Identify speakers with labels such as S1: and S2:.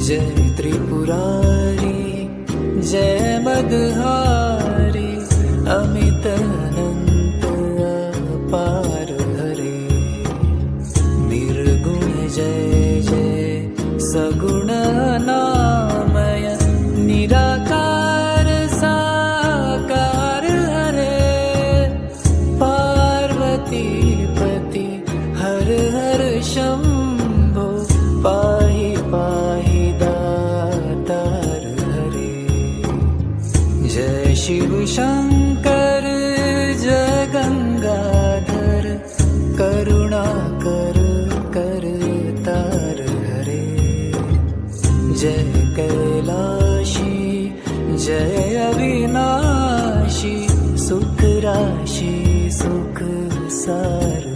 S1: जय त्रिपुरारी जय मदहारी अमित अनंत अपार हरे निर्गुण जय जय सगुण नामय निराकार साकार हरे पार्वती पति हर हर शंभो पाहि पाहि दातार हरे जय शिव शंकर जय गंगाधर करुणाकर करतार हरे जय कैलाशी जय अविनाशी सुख राशि सुख सार